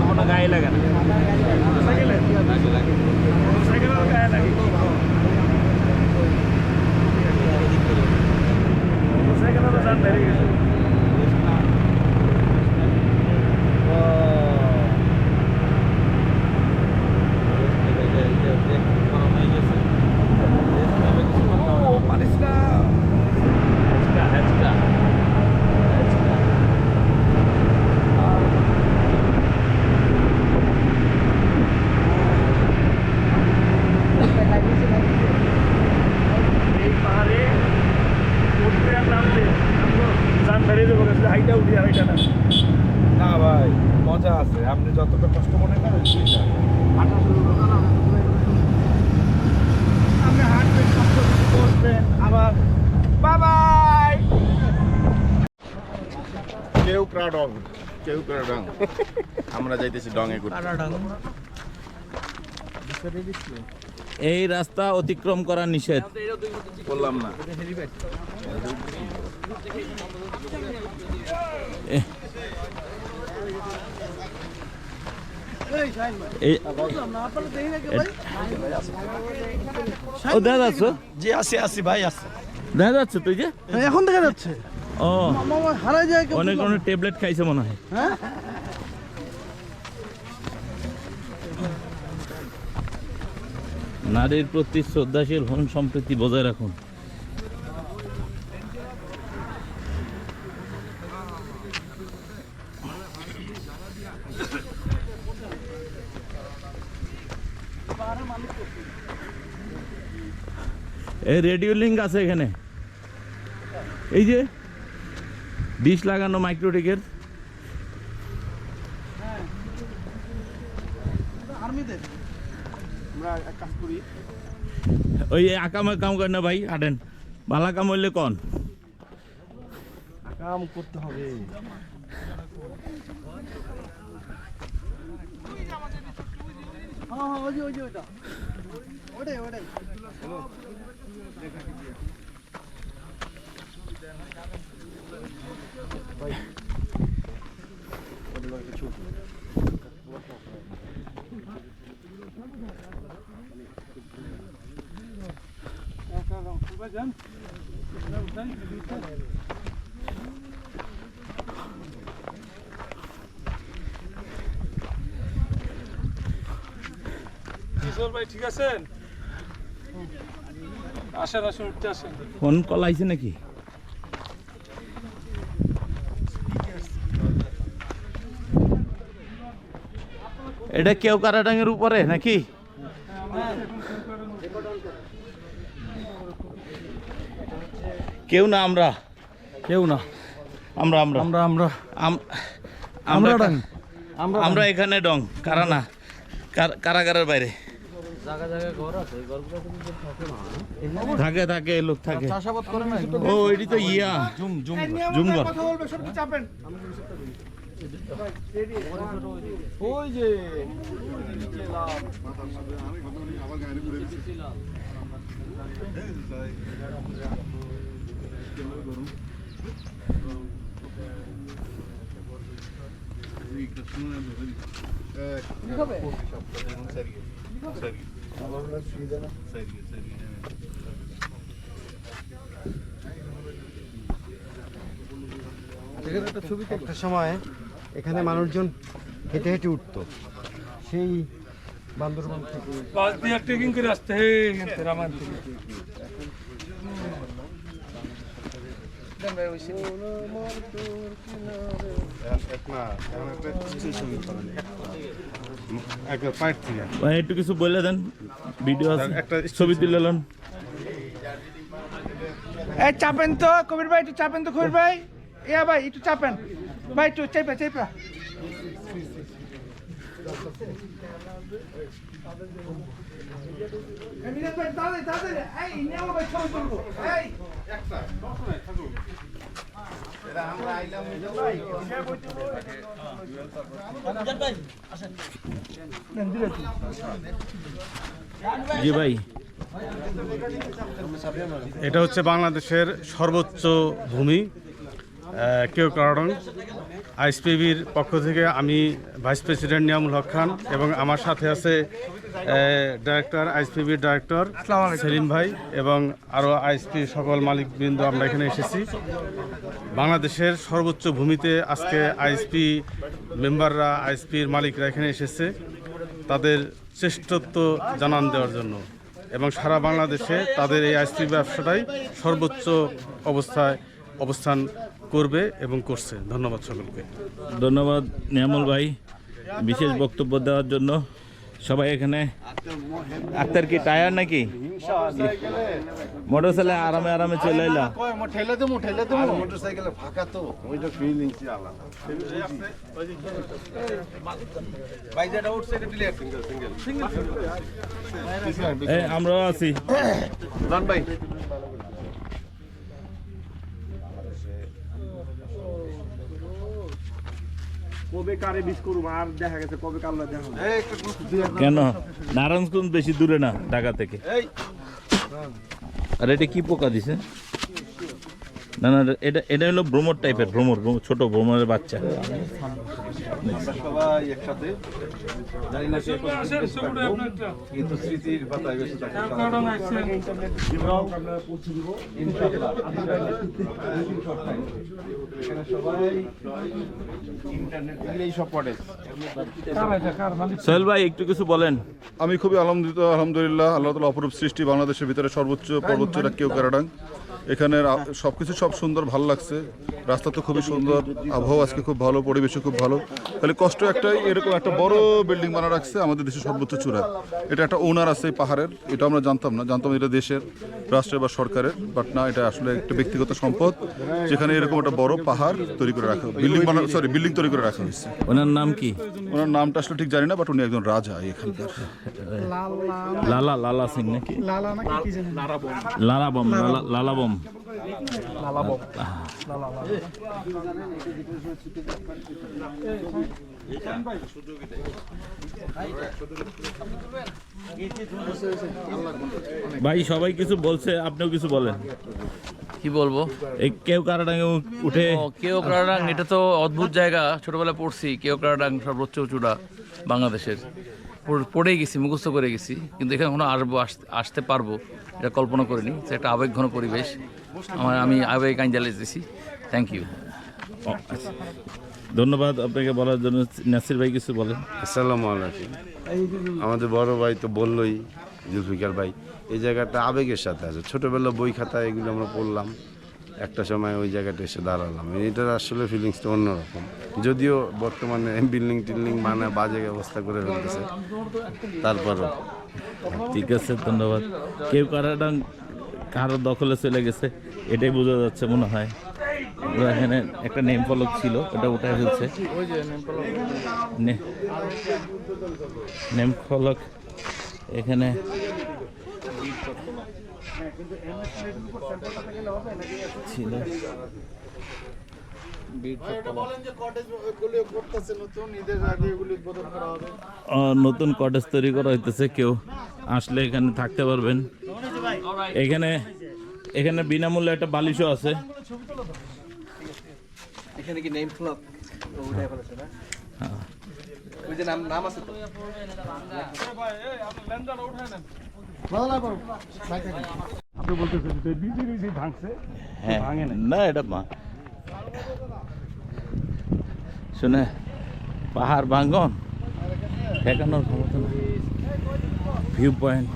Speaker 3: কোনো গায়ে লাগে না
Speaker 5: সাইকেলের গায়ে লাগে সাইকেলের জান বেরিয়ে গেছে এই পাহাড়ে উঠতে আর নামতে জান বেরিয়ে দেবো হাইটা উঠি আর হাইটা না
Speaker 2: না ভাই মজা আছে আপনি যতটা কষ্ট মনে করেন সেটা
Speaker 5: আপনি হাঁটবেন কষ্ট বসবেন আবার বাবাই
Speaker 8: কেউ ক্রাডং কেউ ক্রাডং আমরা যাইতেছি ডং এ করতে
Speaker 1: এই রাস্তা অতিক্রম করা নিষেধ।
Speaker 8: বললাম না
Speaker 1: এই- ও দেখা যাচ্ছে
Speaker 7: জি আসি ভাই আসি
Speaker 1: দেখা যাচ্ছে তুই যে
Speaker 4: এখন দেখা যাচ্ছে
Speaker 1: ও
Speaker 4: মামা হারাই যায় কেউ
Speaker 1: অনেক অনেক ট্যাবলেট খাইছে মনে হয়।
Speaker 4: হ্যাঁ
Speaker 1: নারীর প্রতি শ্রদ্ধাশীল হন, সম্প্রীতি বজায় রাখুন। এই রেডিও লিঙ্ক আছে এখানে, এই যে ডিশ লাগানো মাইক্রোটেকের।
Speaker 4: আর্মিদের
Speaker 2: আমরা এক কাজ করি
Speaker 1: ওই আকাম কাম করে না ভাই, হাঁটেন ভালা কাম হইলে কন।
Speaker 2: কাম করতে হবে
Speaker 4: হ্যাঁ ওই যে ওইটা ওটাই
Speaker 5: কিশোর ভাই ঠিক আছেন? আসেন আসেন উঠতে আসেন।
Speaker 1: ফোন কল আইছে নাকি? এটা কেউ কারাডাঙ্গের উপরে নাকি? কেউ না, আমরা
Speaker 5: কেউ না,
Speaker 1: আমরা আমরা
Speaker 5: আমরা আমরা
Speaker 1: আম-
Speaker 5: আমরা
Speaker 1: আমরা
Speaker 5: ডাং।
Speaker 1: আমরা এখানে ডং, কারা না, কারাগারের বাইরে থাকে থাকে লোক থাকে।
Speaker 4: চাষাবাদ করে না
Speaker 1: ও এটি তো ইয়া জুমঘর।
Speaker 5: কথা বলবে সব কি চাপেন?
Speaker 2: ওই যে
Speaker 7: একটা সময় এখানে মানুষজন হেঁটে হেঁটে উঠতো, সেই বান্দরবান থেকে
Speaker 5: বাস দিয়ে ট্রেকিং করে আসতে হে রামান থেকে।
Speaker 6: একটা পাইট থেকে
Speaker 1: ভাই একটু কিছু বলে দেন, ভিডিও আছে,
Speaker 6: একটা
Speaker 1: ছবি তুলে নেন।
Speaker 5: এই চাপেন তো কবির ভাই, একটু চাপেন তো কবির ভাই। ইয়া ভাই একটু চাপেন ভাই, একটু চাপা চাপা। এমনি ভাই দাঁড়াই দাঁড়াই, এই নেও ভাই ছবি তুলবো। এই
Speaker 1: জি ভাই,
Speaker 6: এটা হচ্ছে বাংলাদেশের সর্বোচ্চ ভূমি কেওক্রাডং। আইএসপিবির পক্ষ থেকে আমি ভাইস প্রেসিডেন্ট নিয়ামুল হক খান এবং আমার সাথে আছে ডাইরেক্টর, আইএসপিবির ডাইরেক্টর সেলিম ভাই এবং আরও আইএসপি সকল মালিকবৃন্দ আমরা এখানে এসেছি। বাংলাদেশের সর্বোচ্চ ভূমিতে আজকে আইএসপি মেম্বাররা, আইএসপির মালিকরা এখানে এসেছে তাদের শ্রেষ্ঠত্ব জানান দেওয়ার জন্য, এবং সারা বাংলাদেশে তাদের এই আইএসপি ব্যবসাটাই সর্বোচ্চ অবস্থান করবে এবং করছে। ধন্যবাদ সকলকে।
Speaker 1: ধন্যবাদ নিয়ামুল ভাই বিশেষ বক্তব্য দেওয়ার জন্য। সবাই এখানে আক্তার কি টায়ার নাকি মোটরসাইকেলে আরামে আরামে চলে এলা?
Speaker 8: ঠেলে দেবো মোটরসাইকেলে ফাঁকা তো ওইটা ফিলিংস আলাদা।
Speaker 1: আমরাও আছি।
Speaker 8: ভাই
Speaker 2: কবে কারে বিশ করুম আর দেখা গেছে কবে কাল্লা দেখা
Speaker 1: কেন নারায়ণগঞ্জ বেশি দূরে না ঢাকা থেকে? আর এটা কি পোকা দিছে? না না, এটা হলো ভ্রমর টাইপের, ভ্রমর, ছোট ভ্রমরের বাচ্চা।
Speaker 2: সবাই একসাথে জানি না কিন্তু স্মৃতির পাতায় বেশি থাকে।
Speaker 1: সোহেল ভাই একটু কিছু বলেন।
Speaker 9: আমি খুবই আনন্দিত, আলহামদুলিল্লাহ। আল্লাহ তাআলা অপরূপ সৃষ্টি, বাংলাদেশের ভিতরে সর্বোচ্চ পর্বত চূড়া কেওক্রাডং। এখানে সবকিছু সব সুন্দর, ভালো লাগছে। রাস্তা তো খুবই সুন্দর, আবহাওয়া আজকে খুব ভালো, পরিবেশও খুব ভালো। খালি কষ্ট একটাই, এরকম একটা বড় বিল্ডিং বানা রাখছে আমাদের দেশের সর্বোচ্চ চূড়া। এটা একটা ওনার আছে এই পাহাড়ের, এটা আমরা জানতাম না, জানতাম এটা দেশের, রাষ্ট্রের বা সরকারের, বাট না, এটা আসলে একটা ব্যক্তিগত সম্পদ যেখানে এরকম একটা বড় পাহাড় তৈরি করে রাখা, বিল্ডিং তৈরি করে রাখা হয়েছে।
Speaker 1: ওনার নাম কি?
Speaker 9: ওনার নামটা আসলে ঠিক জানি না, বাট উনি একজন রাজা এখানকার।
Speaker 1: লালা সিং নাকি? লালাবম। ভাই সবাই কিছু বলছে, আপনিও কিছু বলেন।
Speaker 3: কি বলবো?
Speaker 1: এই কেওক্রাডং উঠে,
Speaker 3: কেওক্রাডং এটা তো অদ্ভুত জায়গা। ছোটবেলায় পড়ছি কেওক্রাডং সর্বোচ্চ চূড়া বাংলাদেশের, পড়ে গেছি, মুখস্থ করে গেছি, কিন্তু এখানে এখনো আসতে পারবো এটা কল্পনা করিনি। এটা একটা আবেগঘন পরিবেশ, আমি আবেগ আঞ্জালি দিয়েছি। Thank you.
Speaker 1: ধন্যবাদ আপনাকে বলার জন্য। নাসির ভাই কিছু বলেন।
Speaker 8: আসসালামু আলাইকুম। আমাদের বড় ভাই তো বললোই, জুলফিকার ভাই, এই জায়গাটা আবেগের সাথে আছে। ছোটোবেলা বই খাতা এগুলো আমরা পড়লাম, একটা সময় ওই জায়গাটা এসে দাঁড়ালাম। এটার আসলে ফিলিংসটা অন্যরকম, যদিও বর্তমানে বিল্ডিং টিল্ডিং বাজে অবস্থা করে ফেলতেছে, তারপরও
Speaker 1: ঠিক আছে, ধন্যবাদ। কেওক্রাডং কারো দখলে চলে গেছে এটাই বোঝা যাচ্ছে মনে হয়। এখানে একটা নেম ফলক ছিল, ওটা উঠে ফেলছে। নেম ফলক এখানে ছিল। নতুন কটেজ তৈরি করা হইতেছে, কেউ আসলে এখানে থাকতে পারবেন। এখানে বিনামূল্যে একটা বালিশও আছে।
Speaker 2: এখানে কি নেম ফ্লক ওটাই বলেছে না? হ্যাঁ, ওই যে নাম আছে তো।
Speaker 5: আপনি বলতেছেন যে নিজে ভাঙছে, ভাঙে
Speaker 1: না, এটা শুনে পাহাড় ভাঙন ঠেকানোর ক্ষমতা না। ভিউ পয়েন্ট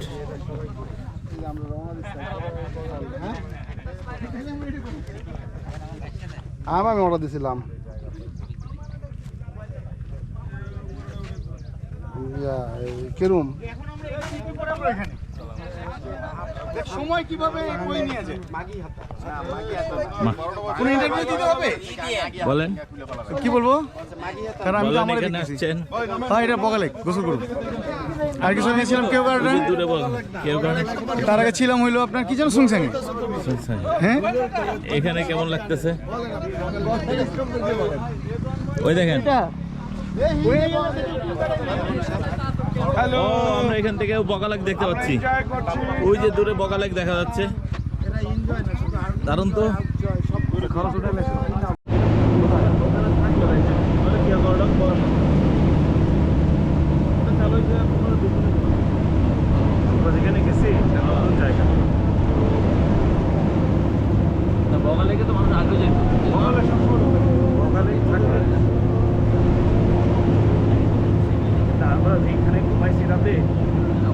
Speaker 2: আমি অর্ডার দিয়েছিলাম। কেরম সময় কিভাবে কই নিয়ে যায়? কোন ইন্টারভিউ দিতে হবে
Speaker 1: বলেন,
Speaker 2: কি বলবো? কারণ আমি তো আমার
Speaker 1: এখানে আসছেন।
Speaker 2: হ্যাঁ, এটা বগালে গোসল করুন। আর কিছু আগে ছিলাম কেউ
Speaker 1: ওই যে দূরে বল কেউ কারণ
Speaker 2: তার আগে ছিলাম হইলো আপনার কি যেন শুনছেন হ্যাঁ
Speaker 1: এখানে কেমন লাগতেছে ওই দেখেন
Speaker 2: হ্যালো
Speaker 1: আমরা এখান থেকে বগালেক দেখতে পাচ্ছি ওই যে দূরে বগালেক দেখা যাচ্ছে দারুণ তো
Speaker 2: যেখানে গেছি জায়গা
Speaker 3: বগালেকে তো মানুষ আগে যেত
Speaker 2: সকালে সকালেই থাকবে আমরা যেখানে ঘুমাইছি রাতে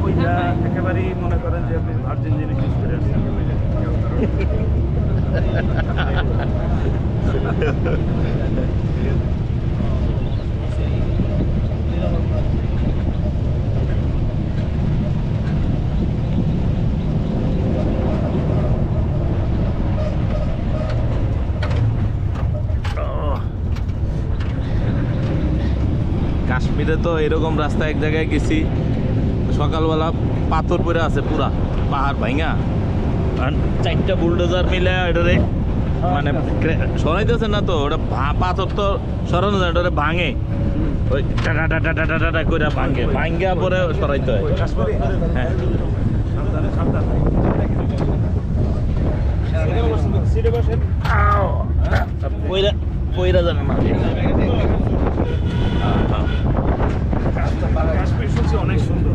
Speaker 2: ওইটা একেবারেই মনে করেন যে আপনি ভার্জিন জিনিস ইউজ করে আসছেন
Speaker 1: কাশ্মীরে তো এরকম রাস্তা এক জায়গায় গেছি সকালবেলা পাথর পরে আছে পুরা পাহাড় ভাঙা আর 4টা বুলডোজার মিলে এটারে মানে সরাইতেছে না তো ওটা পাথর তো সরানো যায় ওটা ভাঙে ওই টাটা টাটা টাটা টাটা করে ভাঙে ভাঙ্গা পরে সরাইতে হয় হ্যাঁ পয়রা পয়রা জানে না
Speaker 2: কাশ্মীর শুনছি অনেক সুন্দর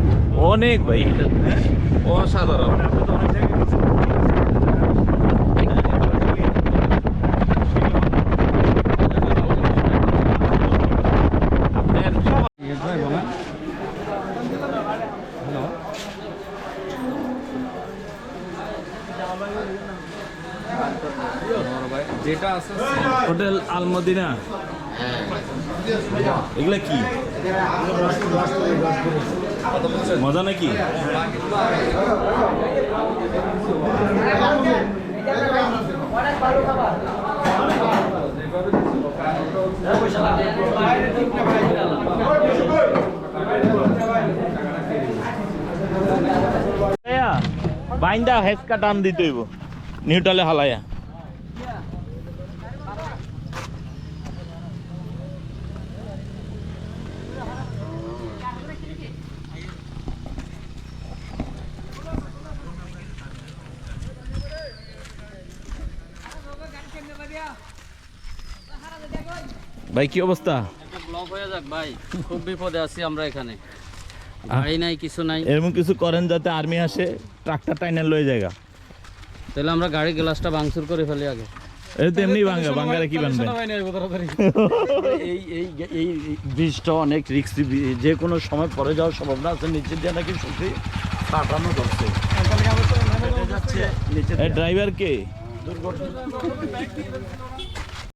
Speaker 1: অনেক ভাই অসাধারণ
Speaker 3: যেটা আছে
Speaker 1: হোটেল আলমদিনা এগুলা কি মজা নাকি বাইন্দা হেসকা টান দিতে হইব নিউট্রালে হালায়া ভাই কি অবস্থা
Speaker 4: ব্লক হয়ে যাক ভাই খুব বিপদে আছি আমরা এখানে গাড়ি নাই কিছু নাই
Speaker 1: এরকম কিছু করেন যাতে আর্মি আসে ট্রাক্টর টাইনে লয়ে জায়গা
Speaker 4: তাহলে আমরা গাড়ি গ্লাসটা ভাঙচুর করে ফেলি আগে
Speaker 1: এটা তো এমনি ভাঙা ভাঙারে কি বানবেন
Speaker 7: এই এই এই ব্রিজটা অনেক রিস্কি, যে কোনো সময় পরে যাওয়ার সম্ভাবনা আছে। নিচে দিয়ে নাকি শুনছি কাটানো ধরছে, নিচে
Speaker 1: ড্রাইভার কে
Speaker 7: দুর্ঘটনা